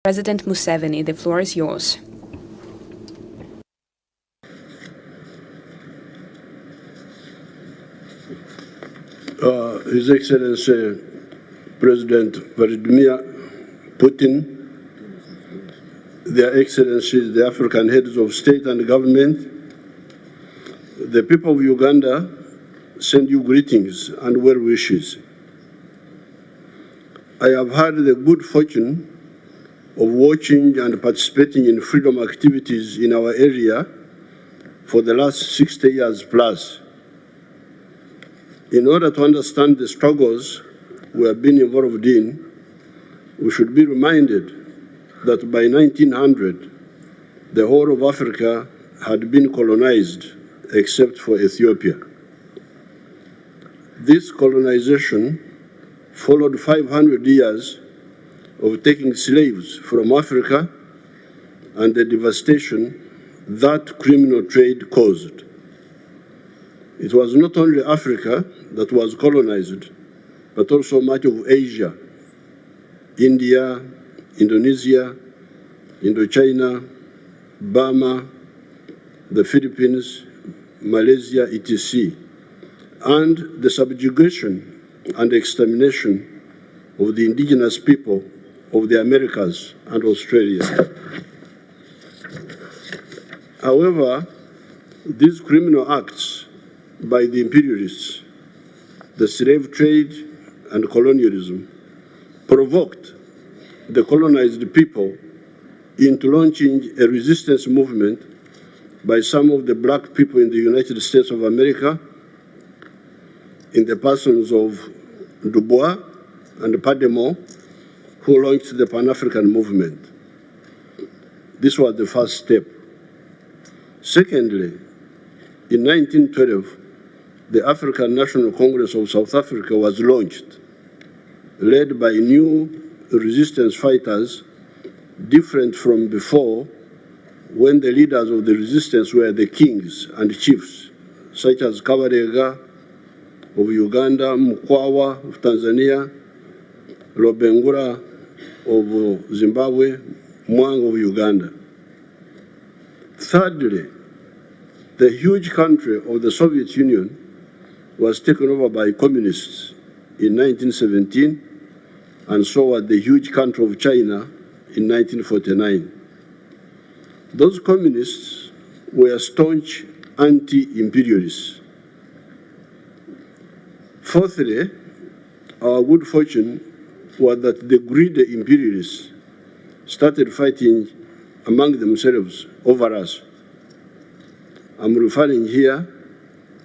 President Museveni, the floor is yours. His Excellency President Vladimir Putin, Their Excellencies, the African heads of state and government, the people of Uganda send you greetings and well wishes. I have had the good fortune of watching and participating in freedom activities in our area for the last 60 years plus. In order to understand the struggles we have been involved in, we should be reminded that by 1900, the whole of Africa had been colonized except for Ethiopia. This colonization followed 500 years of taking slaves from Africa and the devastation that criminal trade caused. It was not only Africa that was colonized, but also much of Asia, India, Indonesia, Indochina, Burma, the Philippines, Malaysia, etc., and the subjugation and extermination of the indigenous people of the Americas and Australia. However, these criminal acts by the imperialists, the slave trade and colonialism, provoked the colonized people into launching a resistance movement by some of the black people in the United States of America, in the persons of Du Bois and Pademont, who launched the Pan-African movement. This was the first step. Secondly, in 1912, the African National Congress of South Africa was launched, led by new resistance fighters, different from before, when the leaders of the resistance were the kings and chiefs, such as Kabarega of Uganda, Mkwawa of Tanzania, Lobengura of Zimbabwe, Mwanga of Uganda. Thirdly, the huge country of the Soviet Union was taken over by communists in 1917, and so was the huge country of China in 1949. Those communists were staunch anti-imperialists. Fourthly, our good fortune was that the greedy imperialists started fighting among themselves over us. I'm referring here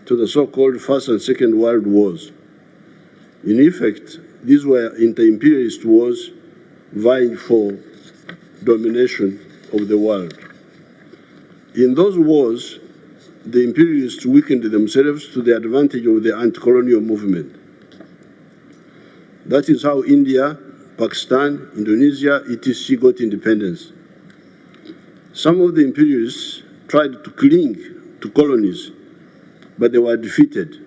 to the so-called First and Second World Wars. In effect, these were inter-imperialist wars vying for domination of the world. In those wars, the imperialists weakened themselves to the advantage of the anti-colonial movement. That is how India, Pakistan, Indonesia, etc. got independence. Some of the imperialists tried to cling to colonies, but they were defeated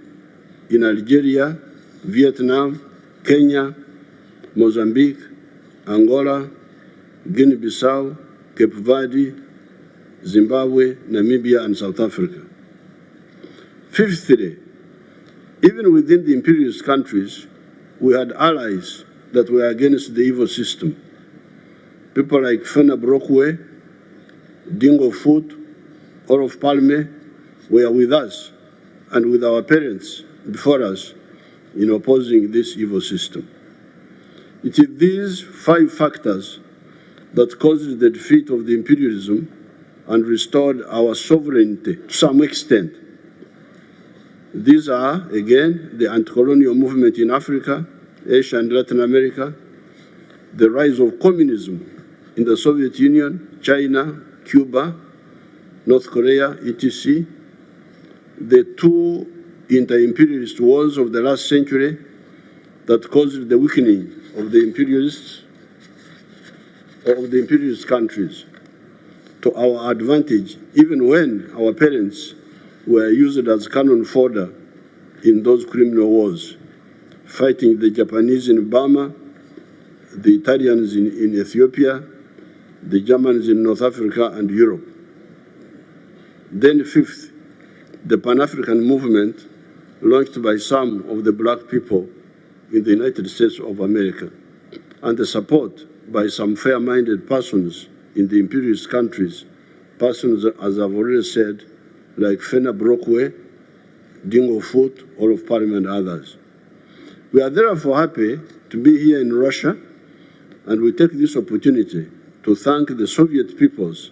in Algeria, Vietnam, Kenya, Mozambique, Angola, Guinea-Bissau, Cape Verde, Zimbabwe, Namibia, and South Africa. Fifthly, even within the imperialist countries, we had allies that were against the evil system. People like Fena Brockway, Dingo Foot, Olof Palme were with us and with our parents before us in opposing this evil system. It is these 5 factors that caused the defeat of the imperialism and restored our sovereignty to some extent. These are, again, the anti-colonial movement in Africa, Asia, and Latin America, the rise of communism in the Soviet Union, China, Cuba, North Korea, etc., the 2 inter-imperialist wars of the last century that caused the weakening of the imperialist countries to our advantage, even when our parents were used as cannon fodder in those criminal wars, fighting the Japanese in Burma, the Italians in Ethiopia, the Germans in North Africa and Europe. Then fifth, the Pan-African movement launched by some of the black people in the United States of America, and the support by some fair-minded persons in the imperialist countries, persons, as I've already said, like Fena Brockway, Dingo Foot, all of Parliament, and others. We are therefore happy to be here in Russia, and we take this opportunity to thank the Soviet peoples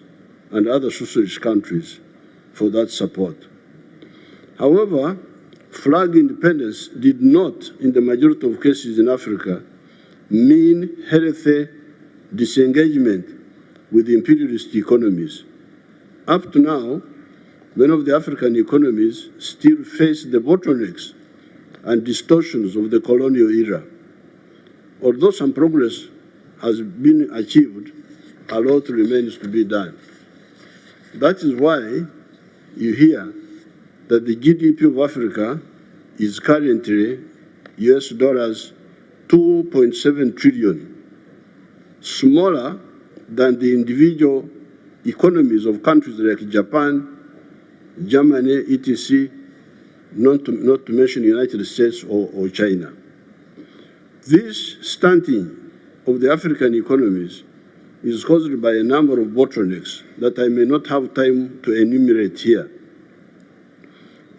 and other socialist countries for that support. However, flag independence did not, in the majority of cases in Africa, mean healthy disengagement with imperialist economies. Up to now, many of the African economies still face the bottlenecks and distortions of the colonial era. Although some progress has been achieved, a lot remains to be done. That is why you hear that the GDP of Africa is currently US dollars 2.7 trillion, smaller than the individual economies of countries like Japan, Germany, etc., not to mention the United States or China. This stunting of the African economies is caused by a number of bottlenecks that I may not have time to enumerate here.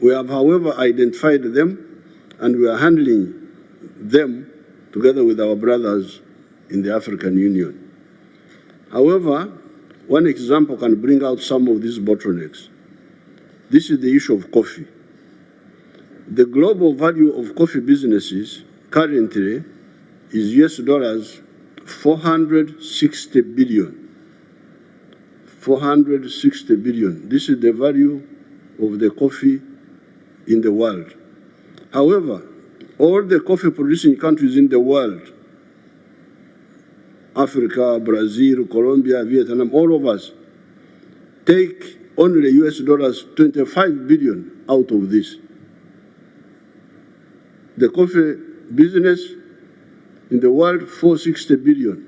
We have, however, identified them, and we are handling them together with our brothers in the African Union. However, one example can bring out some of these bottlenecks. This is the issue of coffee. The global value of coffee businesses currently is US dollars 460 billion. 460 billion. This is the value of the coffee in the world. However, all the coffee producing countries in the world, Africa, Brazil, Colombia, Vietnam, all of us, take only US dollars 25 billion out of this. The coffee business in the world, 460 billion.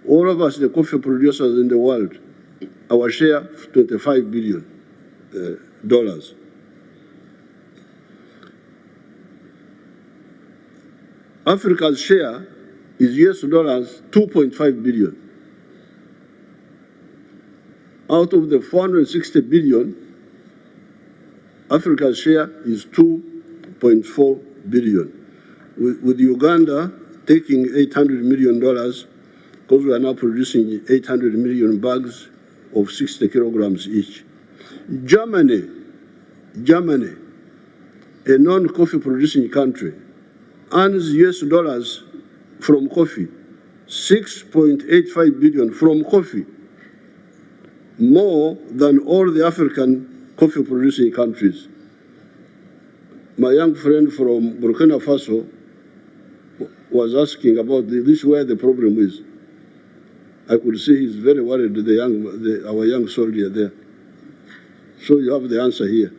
All of us, the coffee producers in the world, our share, $25 billion. Africa's share is US dollars 2.5 billion. Out of the 460 billion, Africa's share is 2.4 billion. With Uganda taking $800 million, because we are now producing 800 million bags of 60 kilograms each. Germany, a non-coffee producing country, earns US dollars from coffee, 6.85 billion from coffee, more than all the African coffee producing countries. My young friend from Burkina Faso was asking about this, where the problem is. I could see he's very worried, our young soldier there. So you have the answer here.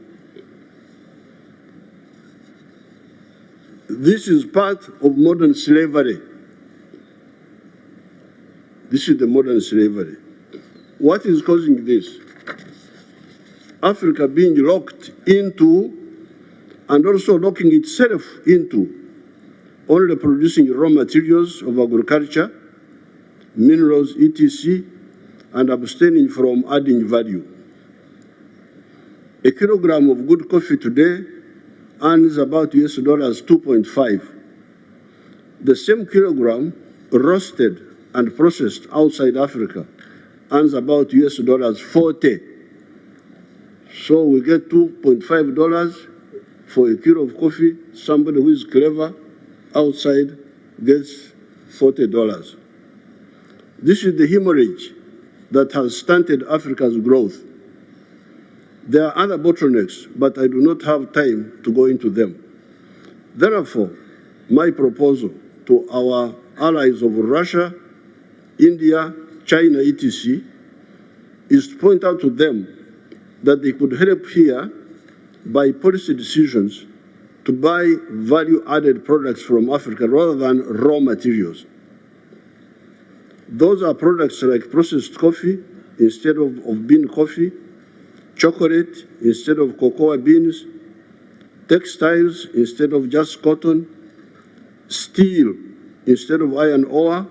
This is part of modern slavery. This is the modern slavery. What is causing this? Africa being locked into and also locking itself into only producing raw materials of agriculture, minerals, etc., and abstaining from adding value. A kilogram of good coffee today earns about US dollars 2.5. The same kilogram roasted and processed outside Africa earns about US dollars 40. So we get $2.5 for a kilo of coffee. Somebody who is clever outside gets $40. This is the hemorrhage that has stunted Africa's growth. There are other bottlenecks, but I do not have time to go into them. Therefore, my proposal to our allies of Russia, India, China, etc., is to point out to them that they could help here by policy decisions to buy value-added products from Africa rather than raw materials. Those are products like processed coffee instead of bean coffee, chocolate instead of cocoa beans, textiles instead of just cotton, steel instead of iron ore.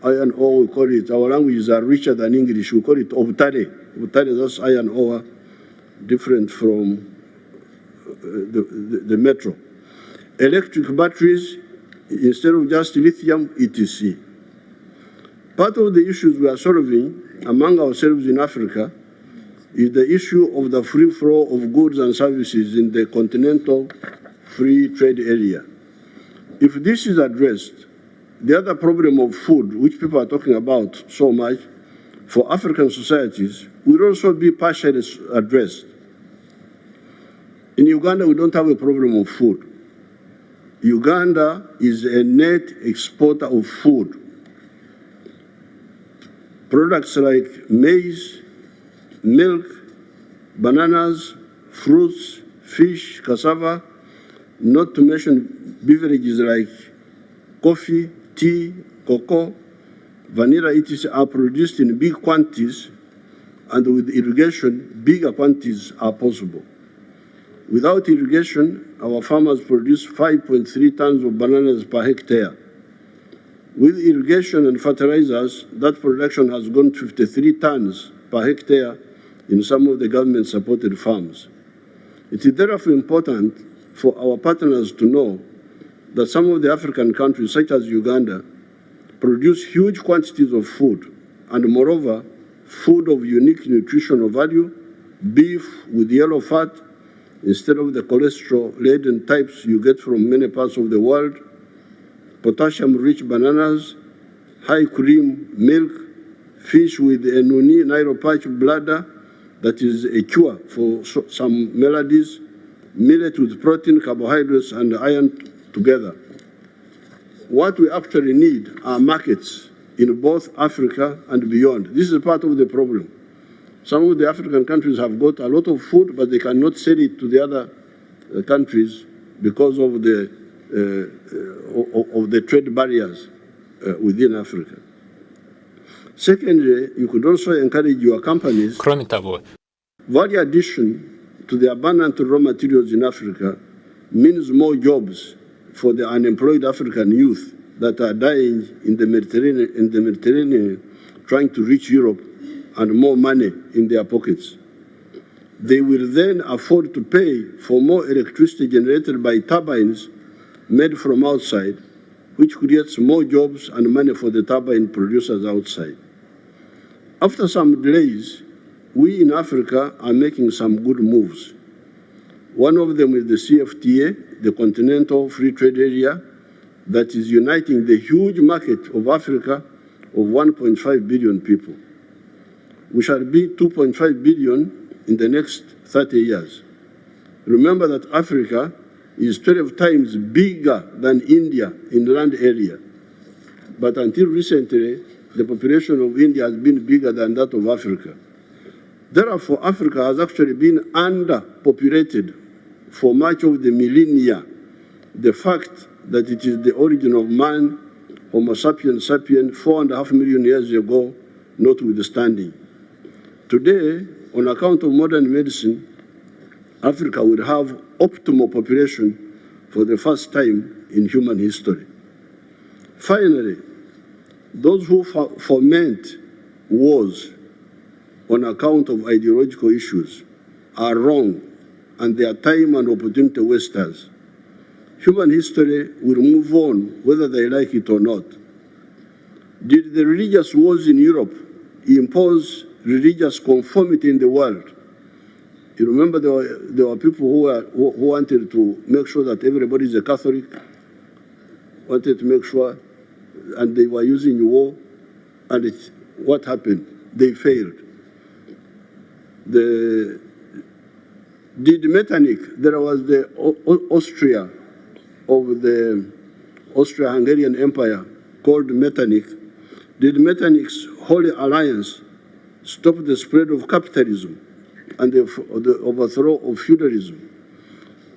Iron ore, we call it, our languages are richer than English, we call it obtare. Obtare, that's iron ore, different from the metal. Electric batteries instead of just lithium, etc. Part of the issues we are solving among ourselves in Africa is the issue of the free flow of goods and services in the continental free trade area. If this is addressed, the other problem of food, which people are talking about so much, for African societies, will also be partially addressed. In Uganda, we don't have a problem of food. Uganda is a net exporter of food. Products like maize, milk, bananas, fruits, fish, cassava, not to mention beverages like coffee, tea, cocoa, vanilla, etc. are produced in big quantities, and with irrigation, bigger quantities are possible. Without irrigation, our farmers produce 5.3 tons of bananas per hectare. With irrigation and fertilizers, that production has gone 53 tons per hectare in some of the government-supported farms. It is therefore important for our partners to know that some of the African countries, such as Uganda, produce huge quantities of food, and moreover, food of unique nutritional value, beef with yellow fat, instead of the cholesterol-laden types you get from many parts of the world, potassium-rich bananas, high cream milk, fish with a nuni, Nairopatch bladder, that is a cure for some maladies, millet with protein, carbohydrates, and iron together. What we actually need are markets in both Africa and beyond. This is part of the problem. Some of the African countries have got a lot of food, but they cannot sell it to the other countries because of the trade barriers within Africa. Secondly, you could also encourage your companies. Кроме того, Value addition to the abundant raw materials in Africa means more jobs for the unemployed African youth that are dying in the Mediterranean trying to reach Europe, and more money in their pockets. They will then afford to pay for more electricity generated by turbines made from outside, which creates more jobs and money for the turbine producers outside. After some delays, we in Africa are making some good moves. One of them is the CFTA, the Continental Free Trade Area, that is uniting the huge market of Africa of 1.5 billion people. We shall be 2.5 billion in the next 30 years. Remember that Africa is 12 times bigger than India in land area. But until recently, the population of India has been bigger than that of Africa. Therefore, Africa has actually been underpopulated for much of the millennia. The fact that it is the origin of man, Homo sapiens sapiens, 4.5 million years ago, notwithstanding. Today, on account of modern medicine, Africa will have optimal population for the first time in human history. Finally, those who foment wars on account of ideological issues are wrong, and they are time and opportunity wasters. Human history will move on whether they like it or not. Did the religious wars in Europe impose religious conformity in the world? You remember there were people who wanted to make sure that everybody is a Catholic, wanted to make sure, and they were using war, and what happened? They failed. Did Metternich, there was the Austria of the Austro-Hungarian Empire called Metternich. Did Metternich's Holy Alliance stop the spread of capitalism and the overthrow of feudalism?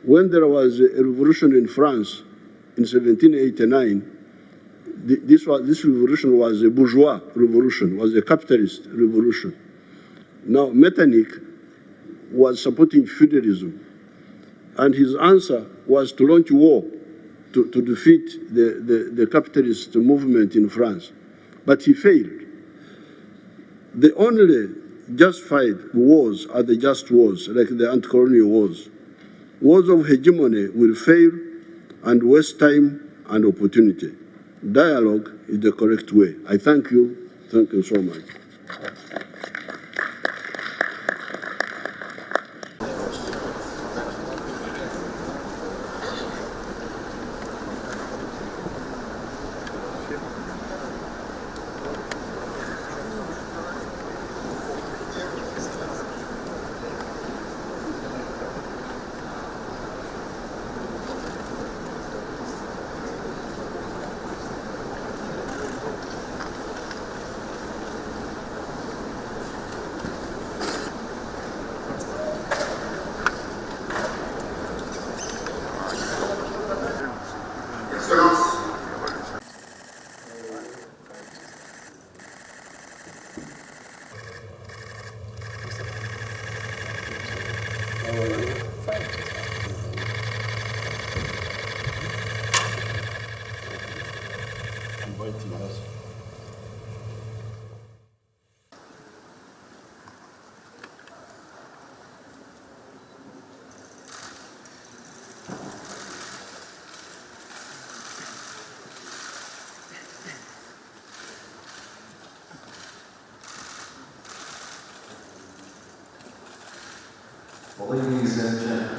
When there was a revolution in France in 1789, This revolution was a bourgeois revolution, was a capitalist revolution. Now, Metternich was supporting feudalism, and his answer was to launch war to defeat the capitalist movement in France. But he failed. The only justified wars are the just wars, like the anti-colonial wars. Wars of hegemony will fail and waste time and opportunity. Dialogue is the correct way. I thank you. Thank you so much. Ladies and gentlemen,